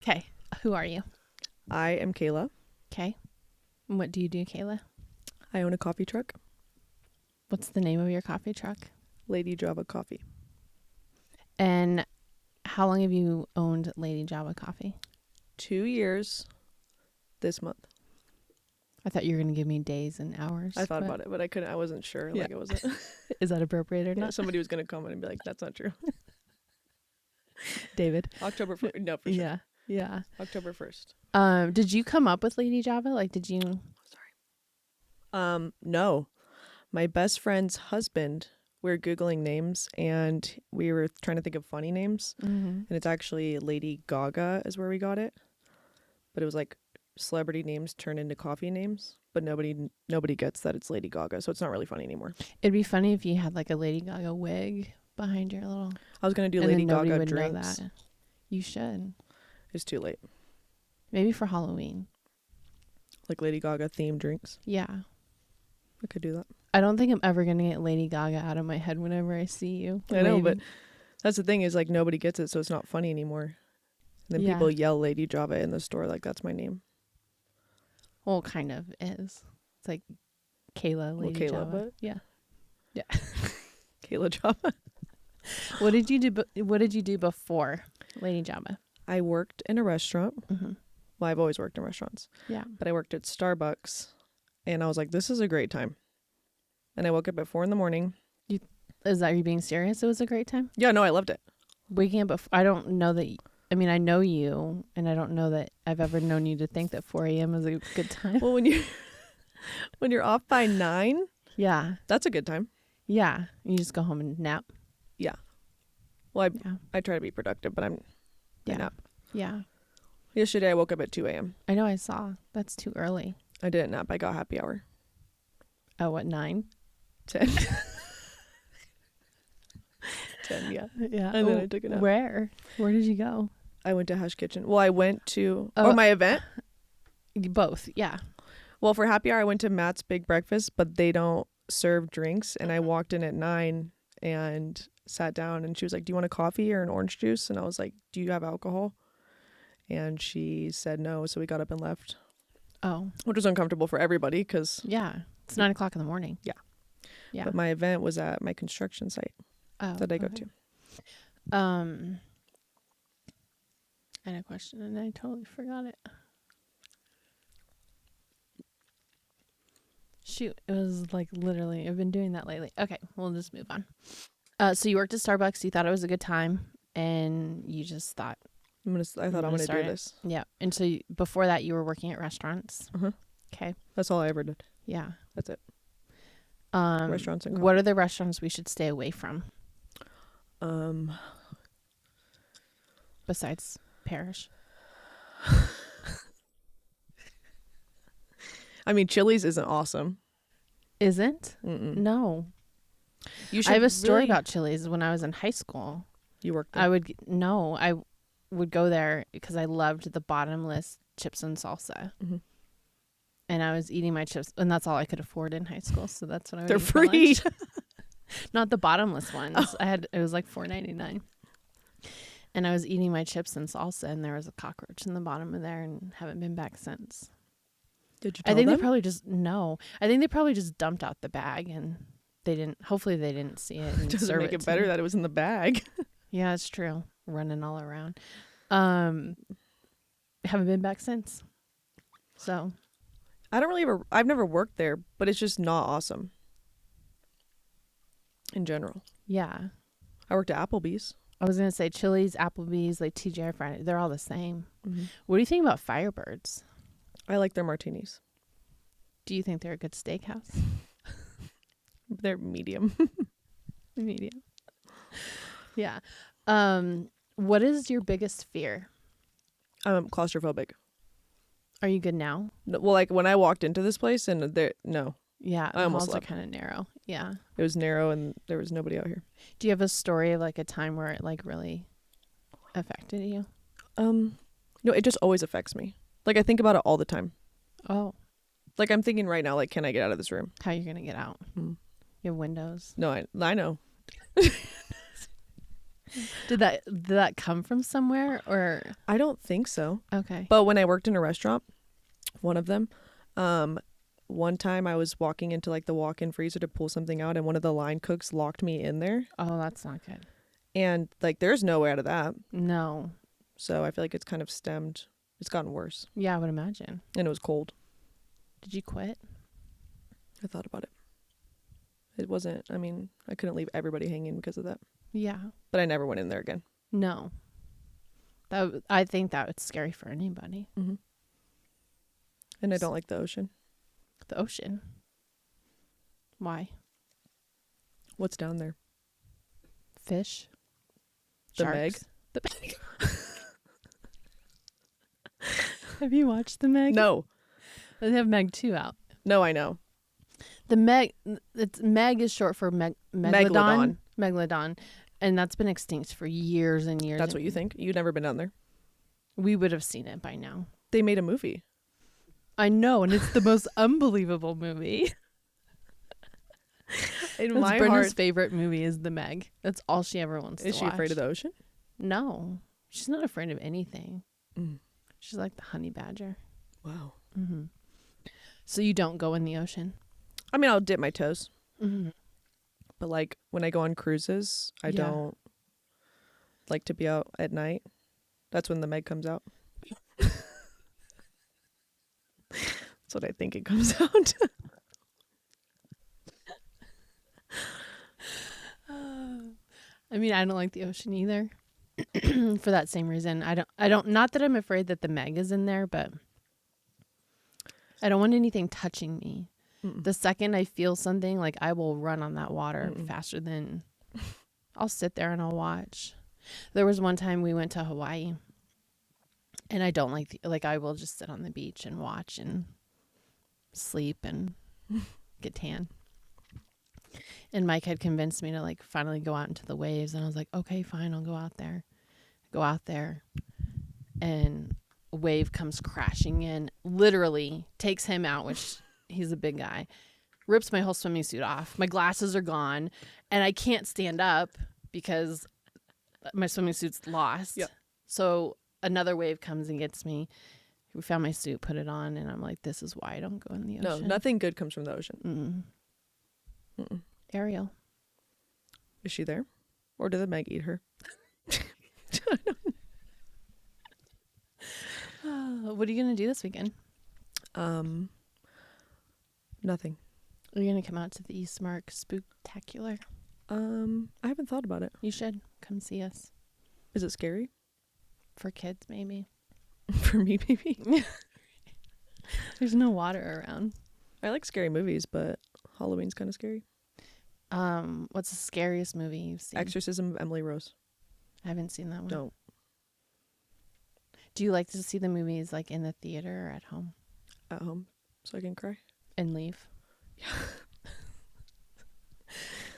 Okay. Who are you? I am Kayla. Okay. And what do you do, Kayla? I own a coffee truck, What's the name of your coffee truck? Lady Java Coffee. And how long have you owned Lady Java Coffee? 2 years this month. I thought you were going to give me days and hours. I thought about it, but I couldn't. I wasn't sure. Yeah. Like it wasn't. Is that appropriate or Yeah, not? somebody was gonna comment and be like, "That's not true." David. October 1st. No, for sure. Yeah. Yeah. October 1st. Did you come up with Lady Java? Like, did you? No, my best friend's husband. We were googling names and we were trying to think of funny names, Mm-hmm. and it's actually Lady Gaga is where we got it. But it was like celebrity names turned into coffee names, but nobody gets that it's Lady Gaga, so it's not really funny anymore. It'd be funny if you had like a Lady Gaga wig behind your little. I was gonna do and Lady then nobody Gaga would know drinks. that. You should. It's too late. Maybe for Halloween. Like Lady Gaga themed drinks. Yeah. I could do that. I don't think I'm ever going to get Lady Gaga out of my head whenever I see you. I know, but waving. that's the thing is like nobody gets it, so it's not funny anymore. And then Yeah. people yell Lady Java in the store like that's my name. Well, it kind of is. It's like Kayla, Lady Kayla, Java. but- Yeah. Kayla Java. What did you do? What did you do before Lady Java? I worked in a restaurant. Mm-hmm. Well, I've always worked in restaurants, Yeah. but I worked at Starbucks, and I was like, this is a great time. And I woke up at 4 a.m. Is that you being serious? It was a great time. Yeah, no, I loved it. Waking up. I don't know that. I mean, I know you, and I don't know that I've ever known you to think that 4 a.m. is a good time. Well, when you're off by 9, Yeah. that's a good time. Yeah. You just go home and nap. Well, Yeah. I try to be productive, but I Yeah. nap. Yeah. Yesterday I woke up at 2 a.m. I know. I saw. That's too early. I didn't nap. I got happy hour. Oh, what, 9? 10. 10, yeah. Yeah. And then I took a nap. Where did you go? I went to Hush Kitchen. Well, I went to Oh. my event. Both. Yeah. Well, for happy hour, I went to Matt's Big Breakfast, but they don't serve drinks. And I walked in at 9 and sat down, and she was like, "Do you want a coffee or an orange juice?" And I was like, "Do you have alcohol?" And she said no, so we got up and left, Oh. which was uncomfortable for everybody because. Yeah. It's 9:00 in the morning. Yeah. Yeah. But my event was at my construction site Oh, that I go okay. to. I had a question and I totally forgot it. Shoot, it was like literally, I've been doing that lately. Okay, we'll just move on. So you worked at Starbucks, you thought it was a good time, and you just thought, I thought I'm gonna do start it. this. yeah. And so before that, you were working at restaurants. Uh-huh. Okay, That's all I ever did. yeah. That's it. Um, Restaurants and what are the restaurants we should stay away from besides Parish? I mean, Chili's isn't awesome. Isn't? Mm-mm. No. You I have a story really- about Chili's. When I was in high school, You worked there. I would go there because I loved the bottomless chips and salsa. Mhm. And I was eating my chips, and that's all I could afford in high school. So that's what I would They're eat for free. lunch. Not the bottomless ones. Oh. It was like $4.99. And I was eating my chips and salsa, and there was a cockroach in the bottom of there, and haven't been back since. Did you I tell think them? they probably just I think they probably just dumped out the bag, and they didn't. Hopefully, they didn't see it and Doesn't serve make it to better me. that it was in the bag. Yeah, it's true. Running all around. Haven't been back since. So I've never worked there, but it's just not awesome. In general. yeah, I worked at Applebee's. I was gonna say Chili's, Applebee's, like TGI Fridays. They're all the same. Mm-hmm. What do you think about Firebirds? I like their martinis. Do you think they're a good steakhouse? They're medium. Medium. Yeah. What is your biggest fear? I'm claustrophobic. Are you good now? No, well, like when I walked into this place and no, Yeah, I the almost halls are left. kind of narrow. Yeah. it was narrow and there was nobody out here. Do you have a story of like a time where it like really affected you? No, it just always affects me. Like I think about it all the time. Oh, Like I'm thinking right now, like, can I get out of this room? how you're gonna get out? Hmm. You have windows. No, I know. Did that come from somewhere or I don't think so. okay? But when I worked in a restaurant, one of them, one time I was walking into like the walk-in freezer to pull something out, and one of the line cooks locked me in there. Oh, that's not good. And like there's no way out of that. No. So I feel like it's kind of stemmed. It's gotten worse. Yeah, I would imagine. And it was cold. Did you quit? I thought about it. It wasn't, I mean, I couldn't leave everybody hanging because of that. Yeah. But I never went in there again. No. I think that was scary for anybody. Mm-hmm. And I don't like the ocean. The ocean. Why? What's down there? Fish. The Sharks. Meg? The Meg. Have you watched the Meg? No. They have Meg 2 out. No, I know. The Meg, Meg is short for Megalodon. Megalodon. And that's been extinct for years and years. That's what you think? You've never been down there? We would have seen it by now. They made a movie. I know, and it's the most unbelievable movie. In That's my Brenda's heart, favorite movie is The Meg. That's all she ever wants to watch. is she afraid of the ocean? No. She's not afraid of anything. Mm. She's like the honey badger. Wow. Mm-hmm. So you don't go in the ocean? I mean, I'll dip my toes. Mm-hmm. But like when I go on cruises, I Yeah. don't like to be out at night. That's when the Meg comes out. That's what I think it comes out. I mean, I don't like the ocean either. For that same reason. I don't not that I'm afraid that the Meg is in there, but I don't want anything touching me. Mm-mm. The second I feel something, like I will run on that water Mm-mm. faster than I'll sit there and I'll watch. There was one time we went to Hawaii and I don't like I will just sit on the beach and watch and sleep and get tan. And Mike had convinced me to like finally go out into the waves, and I was like, okay, fine, I'll go out there. Go out there, and a wave comes crashing in, literally takes him out, which he's a big guy, rips my whole swimming suit off. My glasses are gone, and I can't stand up because my swimming suit's lost. Yep. So another wave comes and gets me. We found my suit, put it on, and I'm like, this is why I don't go in the No, ocean. nothing good comes from the ocean. Mm-mm. Mm-mm. Ariel. Is she there? Or did the Meg eat her? What are you going to do this weekend? Nothing. Are you going to come out to the East Mark Spooktacular? I haven't thought about it. You should. Come see us. Is it scary? For kids, maybe. For me, maybe. There's no water around. I like scary movies, but Halloween's kind of scary. What's the scariest movie you've seen? Exorcism of Emily Rose. I haven't seen that one. Don't. Do you like to see the movies like in the theater or at home At home, so I can cry. and leave? Yeah.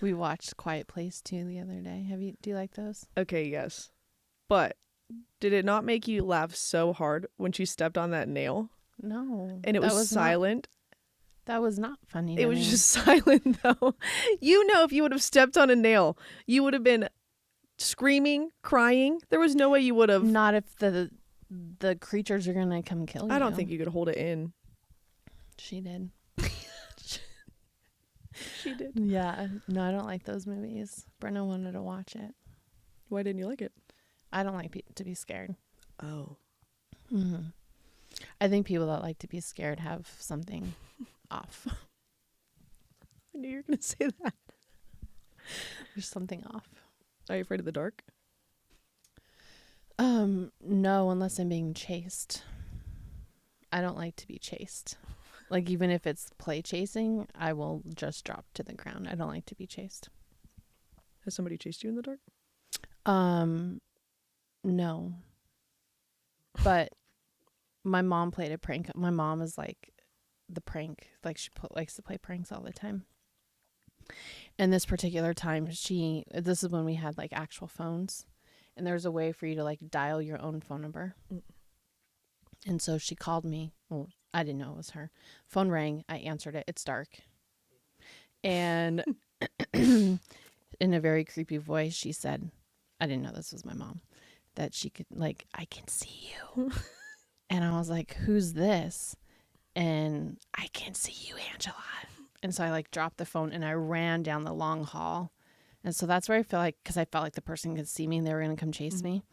We watched Quiet Place 2 the other day. Do you like those? Okay, yes. But did it not make you laugh so hard when she stepped on that nail? No. And it was silent? That was not funny. It was just silent, though. You know, if you would have stepped on a nail, you would have been screaming, crying. There was no way you would have. Not if the creatures are gonna come kill you. I don't think you could hold it in. She did. She did. Yeah. No, I don't like those movies. Brenna wanted to watch it. Why didn't you like it? I don't like to be scared. Oh. Mm-hmm. I think people that like to be scared have something off. I knew you were going to say that. There's something off. Are you afraid of the dark? No, unless I'm being chased. I don't like to be chased. Like, even if it's play chasing, I will just drop to the ground. I don't like to be chased. Has somebody chased you in the dark? No. But my mom played a prank. My mom is like the prank. Like, she likes to play pranks all the time. And this particular time, this is when we had like actual phones. And there's a way for you to like dial your own phone number. Mm. And so she called me. Well, I didn't know it was her. Phone rang. I answered it. It's dark. And in a very creepy voice, she said, I didn't know this was my mom, that she could, like, I can see you. And I was like, who's this? And I can see you, Angela. And so I like dropped the phone and I ran down the long hall. And so that's where I feel like, because I felt like the person could see me and they were going to come chase me.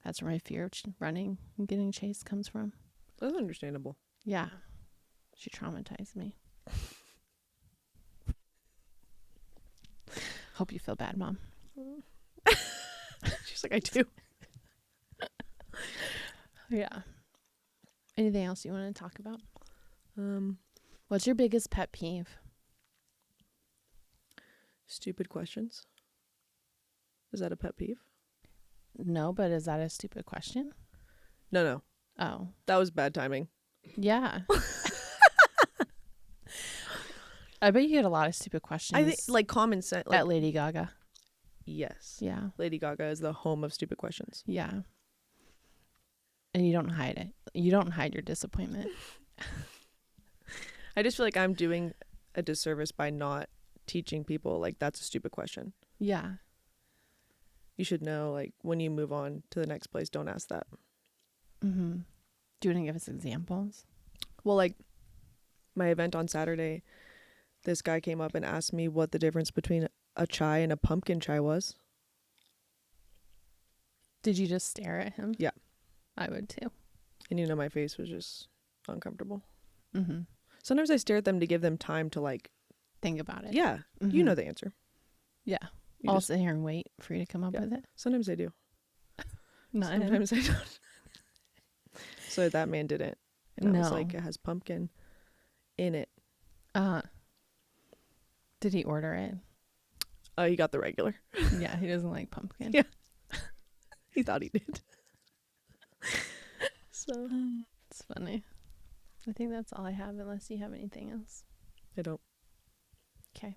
That's where my fear of running and getting chased comes from. That's understandable. Yeah. She traumatized me. Hope you feel bad, Mom. She's like, I do. Yeah. Anything else you want to talk about? What's your biggest pet peeve? Stupid questions. Is that a pet peeve? No, but is that a stupid question? No. Oh. That was bad timing. Yeah. I bet you get a lot of stupid questions. I think like common sense. Like, at Lady Gaga. yes. Yeah. Lady Gaga is the home of stupid questions. Yeah. And you don't hide it. You don't hide your disappointment. I just feel like I'm doing a disservice by not teaching people like that's a stupid question. Yeah. You should know, like, when you move on to the next place, don't ask that. Mm-hmm. Do you want to give us examples? Well, like, my event on Saturday, this guy came up and asked me what the difference between a chai and a pumpkin chai was. Did you just stare at him? Yeah. I would too. And, you know, my face was just uncomfortable. Mm-hmm. Sometimes I stare at them to give them time to, like... Think about it. Yeah. Mm-hmm. You know the answer. Yeah. You I'll just... sit here and wait for you to come up with it. Sometimes I do. Not Sometimes I don't. So that man didn't. And I was No. like, it has pumpkin in it. Did he order it? He got the regular. Yeah, he doesn't like pumpkin. Yeah. He thought he did. So It's funny. I think that's all I have unless you have anything else. I don't.